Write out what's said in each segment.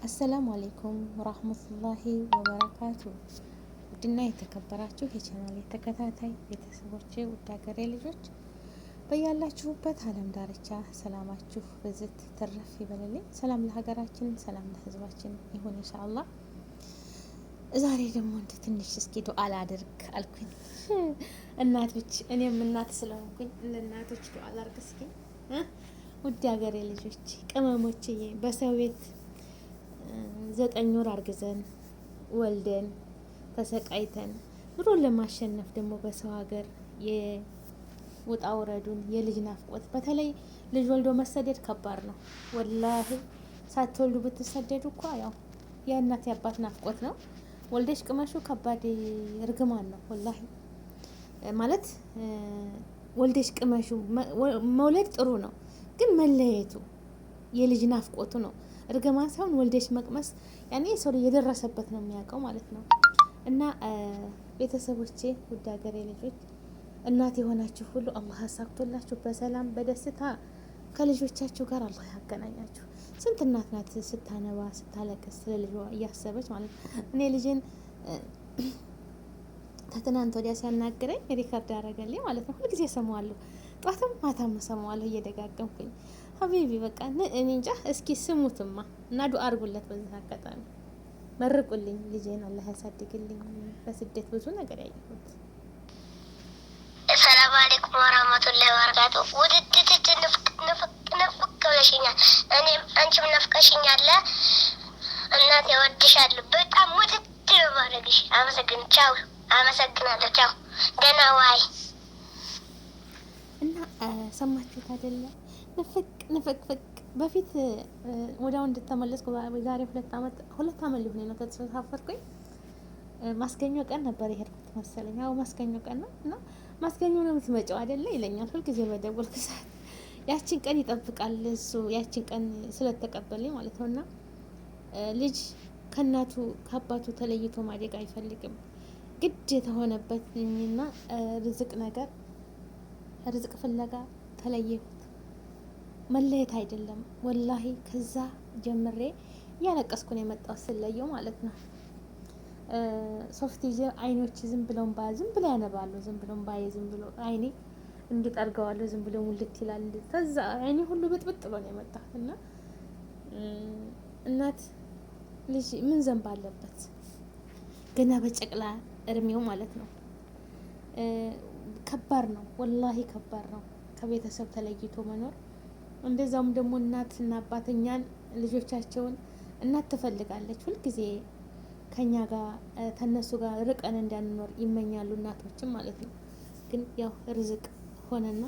አሰላሙ አሌይኩም ወራህመቱላሂ ወበረካቱ። ውድና የተከበራችሁ የቻናሌ ተከታታይ ቤተሰቦቼ ውድ ሀገሬ ልጆች በያላችሁበት ዓለም ዳርቻ ሰላማችሁ ብዝት ትረፍ ይበልልኝ። ሰላም ለሀገራችን፣ ሰላም ለሕዝባችን ይሁን ኢንሻአላህ። ዛሬ ደግሞ እንደ ትንሽ እስኪ ዱዓ ላድርግ አልኩኝ። እናቶች እኔም እናት ስለሆንኩኝ ለእናቶች ዱዓ ላድርግ እስኪ። ውድ ሀገሬ ልጆች ቅመሞችዬ በሰው ቤት 9 ወር አርግዘን ወልደን ተሰቃይተን ኑሮን ለማሸነፍ ደግሞ በሰው ሀገር የውጣ ውረዱን የልጅ ናፍቆት፣ በተለይ ልጅ ወልዶ መሰደድ ከባድ ነው። ወላሂ ሳትወልዱ ብትሰደዱ እኮ ያው የእናት የአባት ናፍቆት ነው። ወልደሽ ቅመሹ ከባድ እርግማን ነው። ወላሂ ማለት ወልደሽ ቅመሹ መውለድ ጥሩ ነው፣ ግን መለየቱ የልጅ ናፍቆቱ ነው እርግማን ሳይሆን ወልደሽ መቅመስ ያኔ ሰው የደረሰበት ነው የሚያውቀው ማለት ነው። እና ቤተሰቦቼ ውድ ሀገሬ ልጆች እናት የሆናችሁ ሁሉ አላህ አሳክቶላችሁ በሰላም በደስታ ከልጆቻችሁ ጋር አላህ ያገናኛችሁ። ስንት እናት ናት ስታነባ ስታለቅስ ስለ ልጇ እያሰበች ማለት ነው። እኔ ልጄን ከትናንት ወዲያ ሲያናግረኝ ሪከርድ ያደረገልኝ ማለት ነው። ሁልጊዜ ሰማዋለሁ፣ ጧትም ማታም ሰማዋለሁ እየደጋገምኩኝ። ሀቢቢ በቃ እኔ እንጃ። እስኪ ስሙትማ እና ዱአ አድርጉለት። በዚህ አጋጣሚ መርቁልኝ፣ ልጄን አላህ ያሳድግልኝ። በስደት ብዙ ነገር ያየሁት። ሰላም አለይኩም ወራህመቱላሂ ወበረካቱ። ውድድት ንፍቅ ብለሽኛል፣ እኔም አንቺም ነፍቀሽኛል። እናቴ እወድሻለሁ በጣም ውድድ ማድረግሽ። ቻው፣ አመሰግናለሁ። ቻው፣ ደህና ዋይ። እና ሰማችሁት አይደለ? ንፍቅ በፊት ወዲያው እንድተመለስኩ ዛሬ 2 አመት ሊሆን ነው ከተሳፈርኩኝ። ማስገኘው ቀን ነበር የሄድኩት መሰለኝ። አዎ ማስገኘው ቀን ነው። እና ማስገኘው ነው የምትመጪው አይደለ ይለኛል ሁልጊዜ በደወልኩ ሰዓት። ያችን ቀን ይጠብቃል እሱ፣ ያችን ቀን ስለተቀበለኝ ማለት ነው። እና ልጅ ከእናቱ ከአባቱ ተለይቶ ማደግ አይፈልግም። ግድ የተሆነበትና ርዝቅ ፍለጋ ተለየሁት። መለየት አይደለም ወላሂ። ከዛ ጀምሬ እያለቀስኩ ነው የመጣው ስለየው ማለት ነው። ሶፍት ይዤ አይኖች ዝም ብለው ያነባሉ። ዝም ብሎ አይኔ እንዲጠርገዋለሁ። ዝም ብሎ ሙልት ይላል። ከዛ አይኔ ሁሉ ብጥብጥ ብሎ ነው የመጣው። እና እናት ልጅ ምን ዘንብ አለበት? ገና በጨቅላ እድሜው ማለት ነው። ከባድ ነው ወላሂ ከባድ ነው ከቤተሰብ ተለይቶ መኖር። እንደዛውም ደግሞ እናትና አባት እኛን ልጆቻቸውን እናት ትፈልጋለች ሁልጊዜ ከኛ ጋር ተነሱ ጋር ርቀን እንዳንኖር ይመኛሉ እናቶችም ማለት ነው። ግን ያው ርዝቅ ሆነና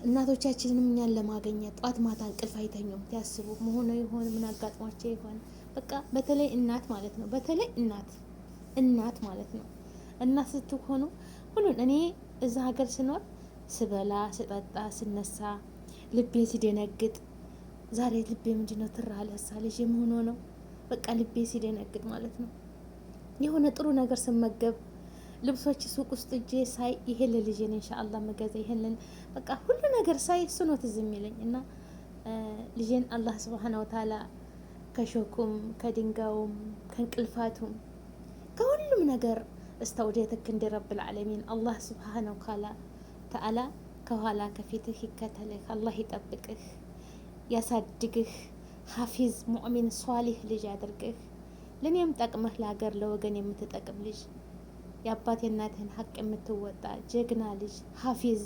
እናቶቻችንንም እኛን ለማግኘት ጧት ማታ እንቅልፍ አይተኙም። ያስቡ መሆኑ ይሆን ምን አጋጥሟቸው ይሆን? በቃ በተለይ እናት ማለት ነው። በተለይ እናት ማለት ነው። እናት ስትሆኑ ሁሉን እኔ እዛ ሀገር ስኖር ስበላ ስጠጣ ስነሳ ልቤ ሲደነግጥ፣ ዛሬ ልቤ ምንድነው ትራለሳ ልጅ የመሆኑ ነው። በቃ ልቤ ሲደነግጥ ማለት ነው። የሆነ ጥሩ ነገር ስመገብ ልብሶች ሱቅ ውስጥ እጄ ሳይ ይሄን ለልጄ ነው ኢንሻአላህ መገዛ ይሄንን በቃ ሁሉ ነገር ሳይ እሱ ነው ትዝ የሚለኝ። እና ልጄን አላህ Subhanahu Wa Ta'ala ከሾኩም ከድንጋዩም ከእንቅልፋቱም ከሁሉም ነገር استوديتك عند رب العالمين الله سبحانه وتعالى ከኋላ ከፊትህ ይከተልህ፣ አላህ ይጠብቅህ፣ ያሳድግህ፣ ሐፊዝ ሙእሚን ሷሊህ ልጅ ያድርግህ። ለኔም ጠቅመህ ለሀገር ለወገን የምትጠቅም ልጅ፣ የአባት የእናትህን ሀቅ የምትወጣ ጀግና ልጅ፣ ሐፊዝ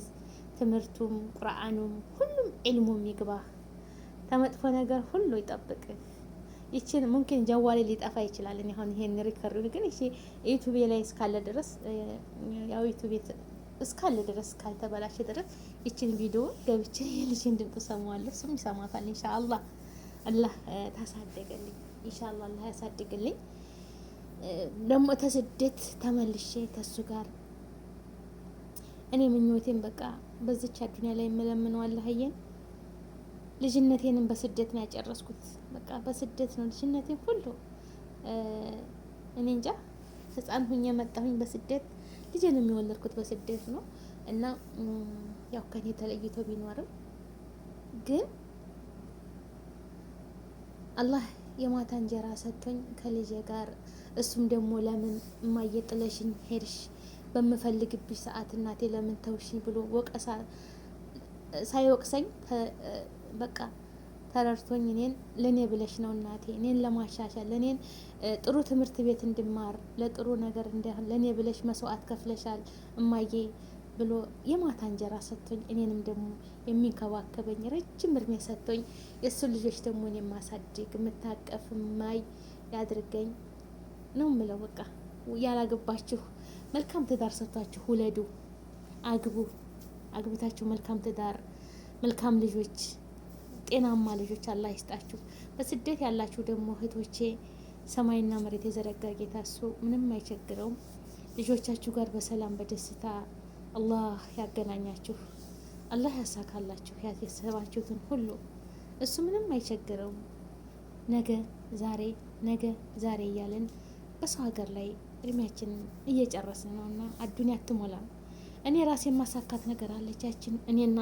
ትምህርቱም ቁርአኑም ሁሉም ዒልሙም ይግባህ፣ ተመጥፎ ነገር ሁሉ ይጠብቅህ። ይችን ሙምኪን ጀዋሌ ሊጠፋ ይችላል። እኔ አሁን ይሄን ሪከርድ ግን እሺ ዩቲዩብ ላይ እስካለ ድረስ ያው ዩቲዩብ እስካለ ድረስ ካልተበላሸ ድረስ ይችን ቪዲዮ ገብቼ የልጅን ድምጽ ሰማዋለሁ። እሱም ይሰማታል ኢንሻአላህ። አላህ ታሳደገልኝ ኢንሻአላህ። አላህ ያሳድግልኝ። ደግሞ ተስደት ተመልሼ ተሱ ጋር እኔ ምኞቴን በቃ በዚች አዱንያ ላይ የምለምነው አላህዬን ልጅነቴንም በስደት ነው ያጨረስኩት። በቃ በስደት ነው ልጅነቴን ሁሉ እኔ እንጃ። ህፃን ሁኜ መጣሁኝ በስደት ልጄን የሚወለድኩት በስደት ነው። እና ያው ከኔ ተለይቶ ቢኖርም ግን አላህ የማታ እንጀራ ሰጥቶኝ ከልጄ ጋር እሱም ደግሞ ለምን እማዬ ጥለሽኝ ሄድሽ በምፈልግብሽ ሰዓት እናቴ ለምን ተውሽኝ ብሎ ወቀሳ ሳይወቅሰኝ በቃ ተረድቶኝ እኔን ለኔ ብለሽ ነው እናቴ እኔን ለማሻሻል ለኔን ጥሩ ትምህርት ቤት እንድማር ለጥሩ ነገር እንዳይሆን ለኔ ብለሽ መስዋዕት ከፍለሻል እማዬ ብሎ የማታ እንጀራ ሰጥቶኝ እኔንም ደግሞ የሚንከባከበኝ ረጅም እድሜ ሰጥቶኝ የእሱ ልጆች ደግሞ እኔ ማሳድግ የምታቀፍ ማይ ያድርገኝ ነው ምለው። በቃ ያላገባችሁ መልካም ትዳር ሰጥቷችሁ ውለዱ፣ አግቡ። አግብታችሁ መልካም ትዳር መልካም ልጆች ጤናማ ልጆች አላህ ይስጣችሁ። በስደት ያላችሁ ደግሞ እህቶቼ ሰማይና መሬት የዘረጋ ጌታ እሱ ምንም አይቸግረውም። ልጆቻችሁ ጋር በሰላም በደስታ አላህ ያገናኛችሁ፣ አላህ ያሳካላችሁ ያሰባችሁትን ሁሉ። እሱ ምንም አይቸግረውም። ነገ ዛሬ ነገ ዛሬ እያለን በሰው ሀገር ላይ እድሜያችንን እየጨረስን ነው እና አዱንያ አትሞላም። እኔ ራሴ ማሳካት ነገር አለች ያችን እኔና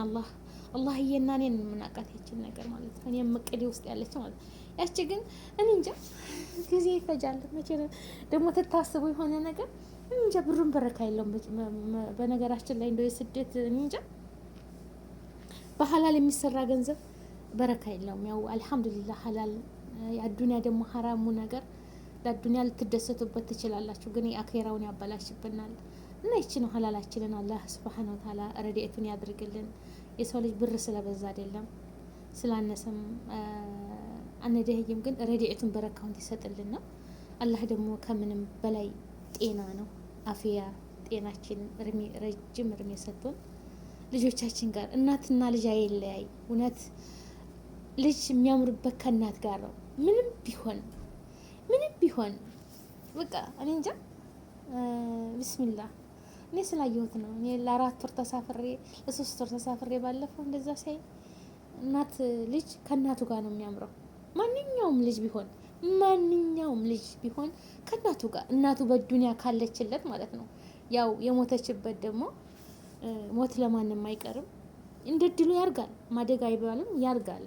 አላህዬና እኔን የምናቃት ያችን ነገር ማለት ነው። እኔም እቅዴ ውስጥ ያለች ማለት ያቺ ግን እኔ እንጃ ጊዜ ይፈጃል። መቼ ደግሞ ትታስቡ የሆነ ነገር እኔ እንጃ ብሩን በረካ የለውም። በነገራችን ላይ እንደው የስደት እኔ እንጃ በሐላል የሚሰራ ገንዘብ በረካ የለውም። ያው አልሐምዱሊላህ ሐላል የአዱንያ ደግሞ ሀራሙ ነገር ለአዱንያ ልትደሰቱበት ትችላላችሁ፣ ግን የአኼራውን ያበላሽብናል። እና ይቺ ነው ሀላላችንን አላህ ሱብሓነሁ ወተዓላ ረድኤቱን ያድርግልን። የሰው ልጅ ብር ስለበዛ አይደለም ስላነሰም አንደህይም፣ ግን ረድኤቱን በረካውን ይሰጥልን ነው። አላህ ደግሞ ከምንም በላይ ጤና ነው። አፍያ ጤናችን ረጅም እድሜ ሰጥቶን ልጆቻችን ጋር እናትና ልጅ አይለያይ። እውነት ልጅ የሚያምርበት ከእናት ጋር ነው። ምንም ቢሆን በቃ እኔ እንጃ ቢስሚላህ እኔ ስላየሁት ነው። እኔ ለ4 ወር ተሳፍሬ ለ3 ወር ተሳፍሬ ባለፈው እንደዛ ሳይ እናት ልጅ ከእናቱ ጋር ነው የሚያምረው። ማንኛውም ልጅ ቢሆን ከእናቱ ጋር እናቱ በዱንያ ካለችለት ማለት ነው። ያው የሞተችበት ደግሞ ሞት ለማንም አይቀርም። እንደ ድሉ ያርጋል። ማደግ አይባልም ያርጋል።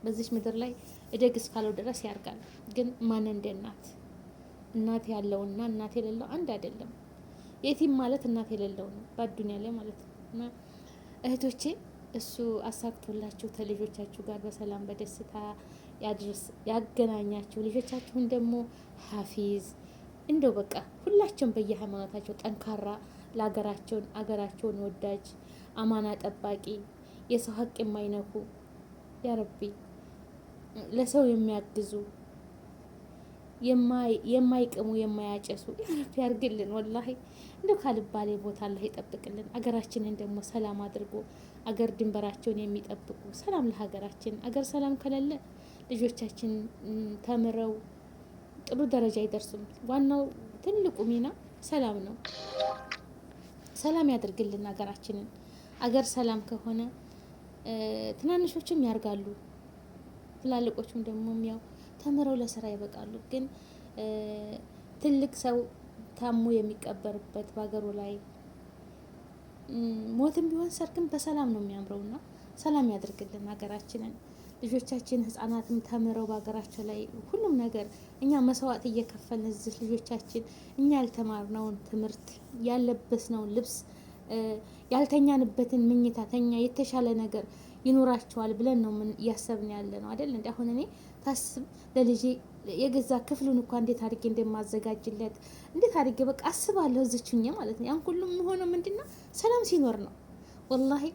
በዚች ምድር ላይ እደግ እስካለው ድረስ ያርጋል። ግን ማን እንደ እናት ያለውና እናት የሌለው አንድ አይደለም። የቲም ማለት እናት የሌለው ነው በአዱንያ ላይ ማለት ነው። እና እህቶቼ እሱ አሳክቶላችሁ ከልጆቻችሁ ጋር በሰላም በደስታ ያገናኛችሁ። ልጆቻችሁን ደግሞ ሀፊዝ እንደው በቃ ሁላቸውም በየሃይማኖታቸው ጠንካራ አገራቸውን ወዳጅ አማና ጠባቂ የሰው ሀቅ የማይነኩ ያረቢ ለሰው የሚያግዙ የማይቅሙ የማያጨሱ ያረቢ ያርግልን። ወላሂ እንደው ካልባሌ ቦታ አላህ ይጠብቅልን። አገራችንን ደግሞ ሰላም አድርጎ አገር ድንበራቸውን የሚጠብቁ ሰላም ለሀገራችን። አገር ሰላም ከሌለ ልጆቻችን ተምረው ጥሩ ደረጃ አይደርሱም። ዋናው ትልቁ ሚና ሰላም ነው። ሰላም ያደርግልን ሀገራችንን። አገር ሰላም ከሆነ ትናንሾችም ያርጋሉ፣ ትላልቆቹም ደግሞ ያው ተምረው ለስራ ይበቃሉ። ግን ትልቅ ሰው ታሞ የሚቀበርበት በሀገሩ ላይ ሞትም ቢሆን ሰርግም በሰላም ነው የሚያምረውና ሰላም ያደርግልን ሀገራችንን። ልጆቻችን ህጻናትም ተምረው በሀገራቸው ላይ ሁሉም ነገር እኛ መስዋዕት እየከፈልን እዚህ ልጆቻችን እኛ ያልተማርነውን ትምህርት ያለበስነውን ልብስ ያልተኛንበትን ምኝታ ተኛ የተሻለ ነገር ይኖራቸዋል ብለን ነው ምን እያሰብን ያለ ነው አይደል? እንዴ አሁን እኔ ታስብ ለልጄ የገዛ ክፍሉን እንኳን እንዴት አድርጌ እንደማዘጋጅለት እንዴት አድርጌ በቃ አስባለሁ እዚችኛ ማለት ነው። ያን ሁሉም የሚሆነው ምንድነው ሰላም ሲኖር ነው ወላሂ።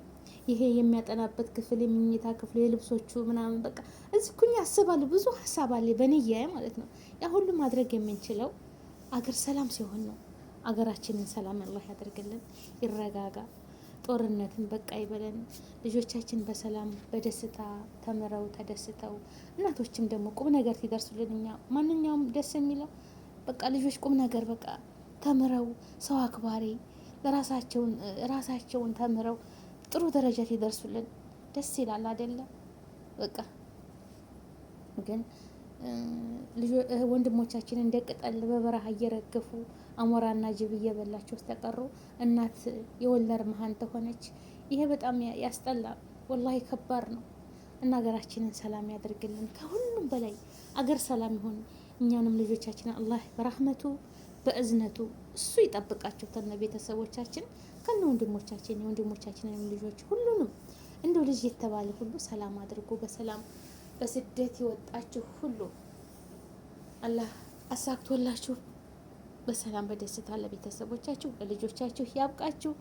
ይሄ የሚያጠናበት ክፍል የምኝታ ክፍሉ የልብሶቹ ምናምን በቃ እዚህ ኩኛ አስባለሁ። ብዙ ሀሳብ አለ በንያዬ ማለት ነው። ያ ሁሉ ማድረግ የምንችለው አገር ሰላም ሲሆን ነው። አገራችንን ሰላም አላህ ያደርግልን፣ ይረጋጋ፣ ጦርነትን በቃ ይበለን። ልጆቻችን በሰላም በደስታ ተምረው ተደስተው እናቶችም ደግሞ ቁም ነገር ሲደርሱልን እኛ ማንኛውም ደስ የሚለው በቃ ልጆች ቁም ነገር በቃ ተምረው ሰው አክባሪ ራሳቸውን ተምረው ጥሩ ደረጃ ሲደርሱልን ደስ ይላል አይደለም? በቃ ግን ወንድሞቻችን እንደ ቅጠል በበረሃ እየረገፉ አሞራና ጅብ እየበላቸው ተቀሩ። እናት የወለር መሀን ተሆነች። ይሄ በጣም ያስጠላል። ወላሂ ከባድ ነው። እና ሀገራችንን ሰላም ያደርግልን። ከሁሉም በላይ አገር ሰላም ይሆን። እኛንም ልጆቻችንን አላህ በረህመቱ በእዝነቱ እሱ ይጠብቃቸው ከነ ቤተሰቦቻችን ከነ ወንድሞቻችን የወንድሞቻችንን ልጆች ሁሉንም እንደው ልጅ የተባለ ሁሉ ሰላም አድርጎ በሰላም በስደት የወጣችሁ ሁሉ አላህ አሳክቶላችሁ በሰላም በደስታ ለቤተሰቦቻችሁ ለልጆቻችሁ ያብቃችሁ።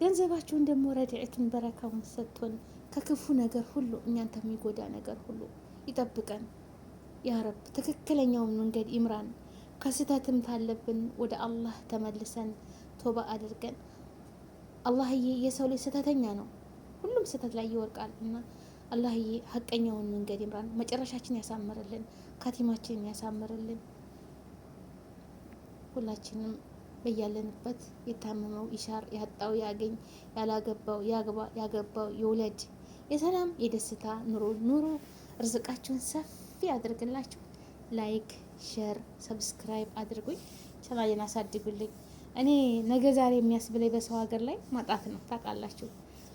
ገንዘባችሁን ደግሞ ረድኤቱን በረካውን ሰጥቶን ከክፉ ነገር ሁሉ እኛን ከሚጎዳ ነገር ሁሉ ይጠብቀን ያ ረብ። ትክክለኛውን መንገድ ይምራን። ከስህተትም ታለብን ወደ አላህ ተመልሰን ቶባ አድርገን። አላህዬ የሰው ልጅ ስህተተኛ ነው፣ ሁሉም ስህተት ላይ ይወርቃል እና አላህዬ ሀቀኛውን መንገድ ይምራን። መጨረሻችን ያሳምርልን፣ ካቲማችንን ያሳምርልን። ሁላችንም በያለንበት የታመመው ይሻር፣ ያጣው ያገኝ፣ ያላገባው ያግባ፣ ያገባው ይውለድ። የሰላም የደስታ ኑሮ ርዝቃችሁን ሰፊ አድርግላችሁ። ላይክ ሼር ሰብስክራይብ አድርጉኝ፣ ቻናሌን አሳድጉልኝ። እኔ ነገ ዛሬ የሚያስብለኝ በሰው ሀገር ላይ ማጣት ነው። ታውቃላችሁ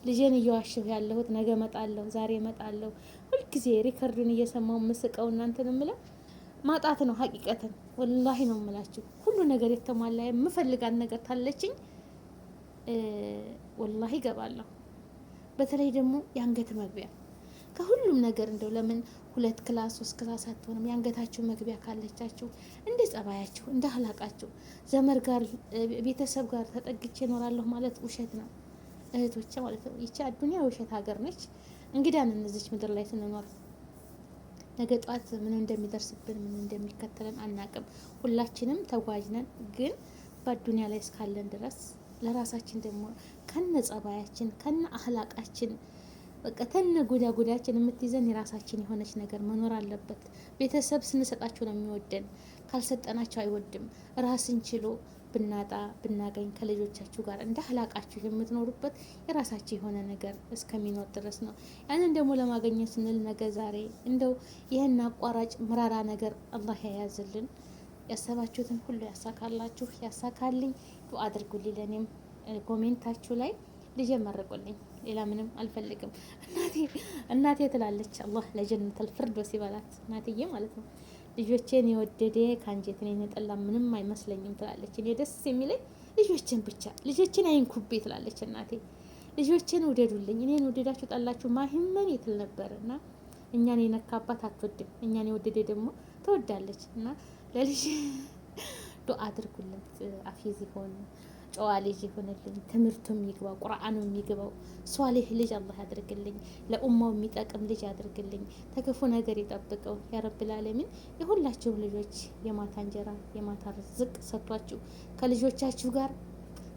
ልጄን እየዋሸሁ ያለሁት ነገ እመጣለሁ ዛሬ እመጣለሁ ሁልጊዜ ሪከርዱን እየሰማሁ ምስቀው እናንተን ምለው ማጣት ነው። ሀቂቀትን ወላሂ ነው የምላችሁ። ሁሉ ነገር የተሟላ የምፈልጋት ነገር ታለችኝ ወላሂ እገባለሁ። በተለይ ደግሞ የአንገት መግቢያ ከሁሉም ነገር እንደው ለምን 2 ክላስ 3 ክላስ አትሆንም? የአንገታችሁ መግቢያ ካለቻችሁ እንደ ጸባያችሁ እንደ አህላቃችሁ ዘመድ ጋር ቤተሰብ ጋር ተጠግቼ እኖራለሁ ማለት ውሸት ነው እህቶቼ ማለት ነው። ይቺ አዱንያ ውሸት ሀገር ነች። እንግዳ ነን እዚች ምድር ላይ ስንኖር። ነገ ጧት ምን እንደሚደርስብን ምን እንደሚከተለን አናቅም። ሁላችንም ተጓዥ ነን። ግን በአዱንያ ላይ እስካለን ድረስ ለራሳችን ደግሞ ከነ ጸባያችን ከነ አህላቃችን በቃ ተነ ጉዳችን የምትይዘን የራሳችን የሆነች ነገር መኖር አለበት። ቤተሰብ ስንሰጣቸው ነው የሚወደን፣ ካልሰጠናቸው አይወድም። ራስን ችሎ ብናጣ ብናገኝ ከልጆቻችሁ ጋር እንደ አህላቃችሁ የምትኖሩበት የራሳችሁ የሆነ ነገር እስከሚኖር ድረስ ነው። ያንን ደግሞ ለማግኘት ስንል ነገ ዛሬ እንደው ይህን አቋራጭ ምራራ ነገር አላህ ያያዝልን። ያሰባችሁትን ሁሉ ያሳካላችሁ፣ ያሳካልኝ። ዱአ አድርጉልኝ። ለእኔም ኮሜንታችሁ ላይ ልጄ መርቁልኝ። ሌላ ምንም አልፈልግም። እናቴ ትላለች አላህ ለጀነተል ፊርደውስ ይበላት እናትዬ ማለት ነው። ልጆቼን የወደደ ከአንጀትን የነጠላ ምንም አይመስለኝም ትላለች። እኔ ደስ የሚለኝ ልጆችን ብቻ ልጆችን አይንኩቤ ትላለች እናቴ። ልጆችን ውደዱልኝ። እኔን ወደዳችሁ ጠላችሁ ማህመን የትል ነበር እና እኛን የነካባት አትወድም፣ እኛን የወደደ ደግሞ ትወዳለች። እና ለልጅ ዱአ አድርጉለት። አፊዝ ይሆን ጨዋ ልጅ ይሆንልኝ፣ ትምህርቱ የሚግባው ቁርአኑ የሚግባው ሷሊህ ልጅ አላህ ያድርግልኝ። ለኡማው የሚጠቅም ልጅ ያድርግልኝ። ተክፉ ነገር ይጠብቀው ያ ረብል ዓለሚን። የሁላችሁም ልጆች የማታ እንጀራ የማታ ርዝቅ ሰጥቷችሁ ከልጆቻችሁ ጋር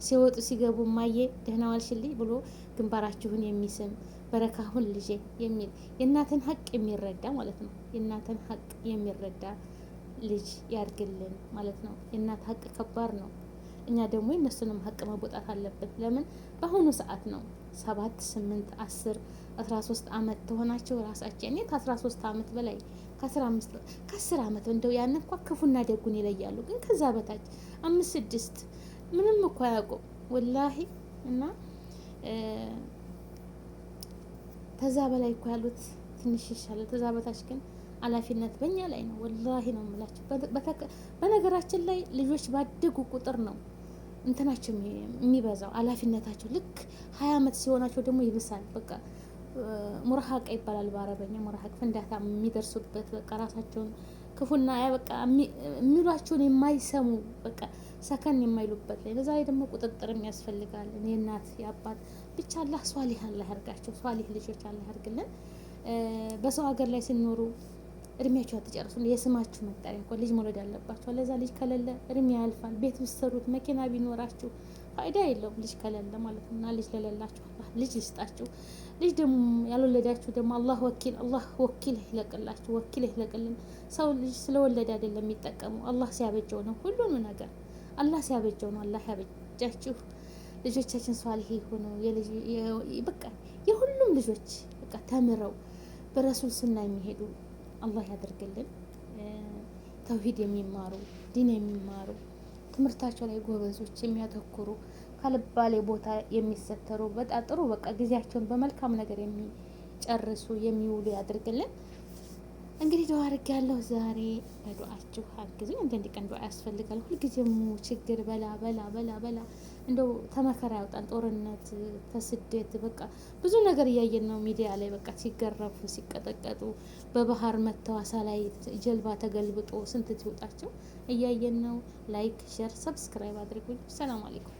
ሲወጡ ሲገቡ ማየ ደህና ዋልሽልኝ ብሎ ግንባራችሁን የሚስም በረካሁን ልጄ የሚል የእናትን ሀቅ የሚረዳ ማለት ነው። የእናትን ሀቅ የሚረዳ ልጅ ያድርግልን ማለት ነው። የእናት ሀቅ ከባድ ነው። እኛ ደግሞ የእነሱንም ሀቅ መቦጣት አለብን። ለምን በአሁኑ ሰዓት ነው 7 8 10 13 አመት ተሆናቸው ራሳቸው እኔ ከ13 አመት በላይ ከ10 አመት እንደው ያን እንኳ ክፉና ደጉን ይለያሉ። ግን ከዛ በታች 5 6 ምንም እኮ አያውቁም ወላሂ። እና ከዛ በላይ እኮ ያሉት ትንሽ ይሻላል። ከዛ በታች ግን ኃላፊነት በእኛ ላይ ነው ወላሂ ነው የምላቸው። በነገራችን ላይ ልጆች ባደጉ ቁጥር ነው እንትናቸው የሚበዛው ኃላፊነታቸው። ልክ 20 አመት ሲሆናቸው ደግሞ ይብሳል። በቃ ሙራሃቃ ይባላል በአረበኛ። ሙራሃቅ ፍንዳታ የሚደርሱበት በቃ ራሳቸውን ክፉና ያ በቃ የሚሏቸውን የማይሰሙ በቃ ሰከን የማይሉበት ላይ። ለዛ ላይ ደግሞ ቁጥጥር ያስፈልጋል። የእናት የአባት ብቻ አላህ ሷሊህ አላህ ያርጋቸው። ሷሊህ ልጆች አላህ ያርግልን። በሰው ሀገር ላይ ሲኖሩ እድሜያቸው አትጨርሱ። የስማችሁ መጠሪያ እንኳን ልጅ መውለድ አለባቸው። ለዛ ልጅ ከሌለ እድሜ ያልፋል። ቤት ውሰሩት መኪና ቢኖራችሁ ፋይዳ የለውም ልጅ ከሌለ ማለት ነው። እና ልጅ ለሌላችሁ አላህ ልጅ ይስጣችሁ። ልጅ ደግሞ ያልወለዳችሁ ደግሞ አላህ ወኪል ይለቅላችሁ፣ ወኪል ይለቅልን። ሰው ልጅ ስለወለደ አይደለም የሚጠቀሙ አላህ ሲያበጀው ነው ሁሉም ነገር። አላህ ሲያበጀው ነው። አላህ ያበጃችሁ። ልጆቻችን ሷሊህ ሆኖ በቃ የሁሉም ልጆች በቃ ተምረው በረሱል ሱና የሚሄዱ አላህ ያደርግልን። ተውሂድ የሚማሩ ዲን የሚማሩ ትምህርታቸው ላይ ጎበዞች የሚያተኩሩ ካልባሌ ቦታ የሚሰተሩ በጣም ጥሩ በቃ ጊዜያቸውን በመልካም ነገር ሲጨርሱ የሚውሉ ያድርግልን። እንግዲህ ዱዓ አድርጌያለሁ። ዛሬ በዱዓችሁ አግዙኝ። አንዳንድ ቀን ዱዓ ያስፈልጋል። ሁልጊዜም ችግር በላ በላ በላ በላ እንደው ተመከራ ያውጣን። ጦርነት፣ ተስደት በቃ ብዙ ነገር እያየን ነው ሚዲያ ላይ በቃ ሲገረፉ ሲቀጠቀጡ በባህር መተው አሳ ላይ ጀልባ ተገልብጦ ስንት ሲወጣቸው እያየን ነው። ላይክ ሼር ሰብስክራይብ አድርጉኝ። ሰላም አለይኩም።